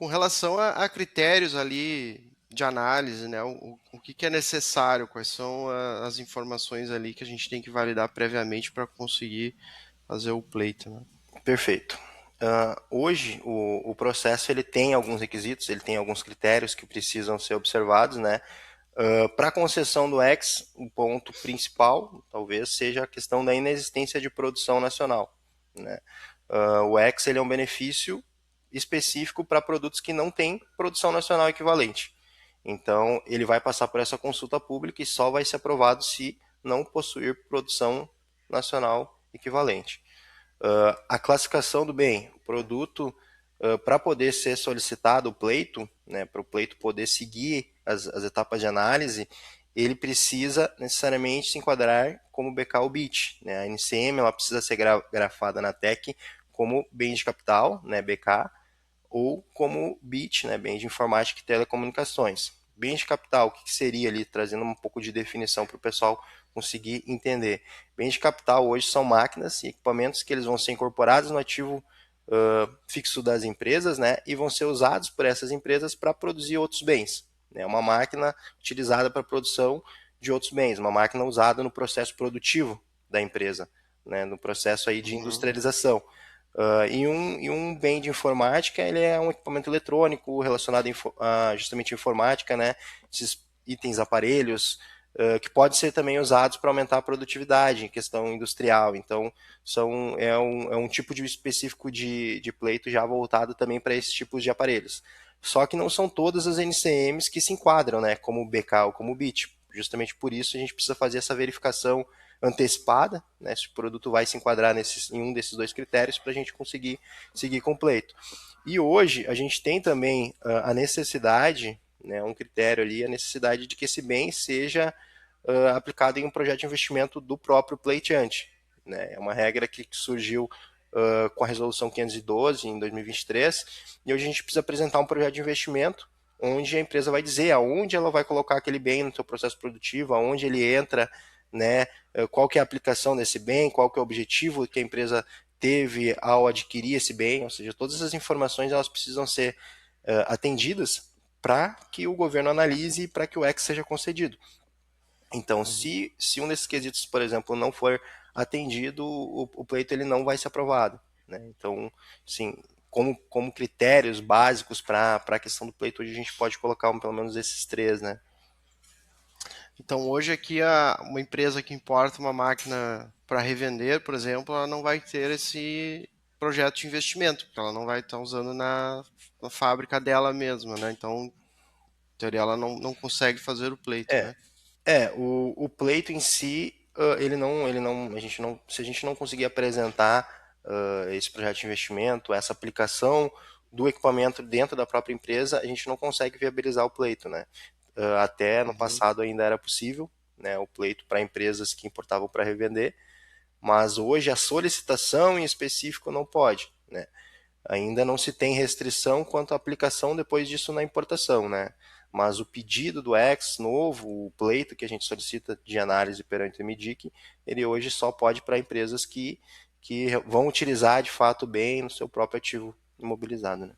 Com relação a critérios ali de análise, né? O que é necessário, quais são as informações ali que a gente tem que validar previamente para conseguir fazer o pleito, né? Perfeito. Hoje, o processo ele tem alguns requisitos, ele tem alguns critérios que precisam ser observados, né? Para a concessão do X, o ponto principal, talvez, seja a questão da inexistência de produção nacional, né? O X ele é um benefício específico para produtos que não têm produção nacional equivalente. Então, ele vai passar por essa consulta pública e só vai ser aprovado se não possuir produção nacional equivalente. A classificação do bem, o produto, para poder ser solicitado o pleito, né, para o pleito poder seguir as etapas de análise, ele precisa necessariamente se enquadrar como BK ou BIT. Né? A NCM ela precisa ser grafada na TEC como bem de capital, né, BK, ou como BIT, né, bem de informática e telecomunicações. Bem de capital, o que seria ali, trazendo um pouco de definição para o pessoal conseguir entender. Bens de capital hoje são máquinas e equipamentos que eles vão ser incorporados no ativo fixo das empresas, né, e vão ser usados por essas empresas para produzir outros bens. É uma máquina utilizada para a produção de outros bens, uma máquina usada no processo produtivo da empresa, né, no processo aí de Uhum. industrialização. E um bem de informática, ele é um equipamento eletrônico relacionado justamente à informática, né? Esses itens, aparelhos, que podem ser também usados para aumentar a produtividade em questão industrial. Então, é um tipo de específico de pleito já voltado também para esses tipos de aparelhos. Só que não são todas as NCMs que se enquadram, né? Como o BK ou como o BIT. Justamente por isso a gente precisa fazer essa verificação antecipada, né, se o produto vai se enquadrar em um desses dois critérios para a gente conseguir seguir completo. E hoje a gente tem também a necessidade, né, um critério ali, a necessidade de que esse bem seja aplicado em um projeto de investimento do próprio pleiteante. Né? É uma regra que surgiu com a resolução 512 em 2023, e hoje a gente precisa apresentar um projeto de investimento onde a empresa vai dizer aonde ela vai colocar aquele bem no seu processo produtivo, aonde ele entra, né, qual que é a aplicação desse bem, qual que é o objetivo que a empresa teve ao adquirir esse bem, ou seja, todas essas informações elas precisam ser atendidas para que o governo analise e para que o X seja concedido. Então, Uhum. se um desses quesitos, por exemplo, não for atendido, o pleito ele não vai ser aprovado. Né? Então, sim, como critérios básicos para a questão do pleito, hoje a gente pode colocar pelo menos esses três, né? Então, hoje aqui, uma empresa que importa uma máquina para revender, por exemplo, ela não vai ter esse projeto de investimento, porque ela não vai estar usando na fábrica dela mesma, né? Então, em teoria, ela não consegue fazer o pleito, É, né? o pleito em si, a gente não, se a gente não conseguir apresentar esse projeto de investimento, essa aplicação do equipamento dentro da própria empresa, a gente não consegue viabilizar o pleito, né? Até no Uhum. passado ainda era possível, né, o pleito para empresas que importavam para revender, mas hoje a solicitação em específico não pode, né? Ainda não se tem restrição quanto à aplicação depois disso na importação, né? Mas o pedido do X novo, o pleito que a gente solicita de análise perante o MDIC, ele hoje só pode para empresas que vão utilizar de fato bem no seu próprio ativo imobilizado, né?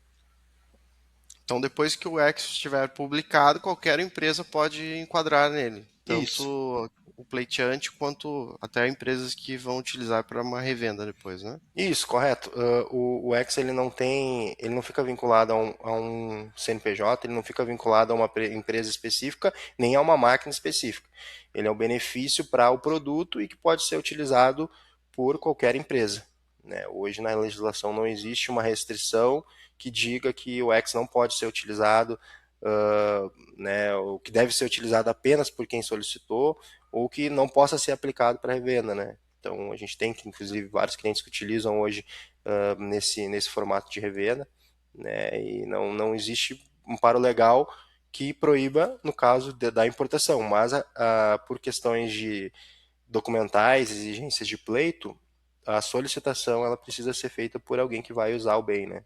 Então, depois que o X estiver publicado, qualquer empresa pode enquadrar nele, Isso. tanto o pleiteante quanto até empresas que vão utilizar para uma revenda depois, né? Isso, correto. O X ele não fica vinculado a um CNPJ, ele não fica vinculado a uma empresa específica, nem a uma máquina específica. Ele é um benefício para o produto e que pode ser utilizado por qualquer empresa. Né? Hoje na legislação não existe uma restrição que diga que o X não pode ser utilizado, né, ou que deve ser utilizado apenas por quem solicitou, ou que não possa ser aplicado para revenda, né? Então, a gente tem, inclusive, vários clientes que utilizam hoje nesse formato de revenda, né? E não existe um amparo legal que proíba, no caso da importação, mas por questões de documentais, exigências de pleito, a solicitação ela precisa ser feita por alguém que vai usar o bem, né?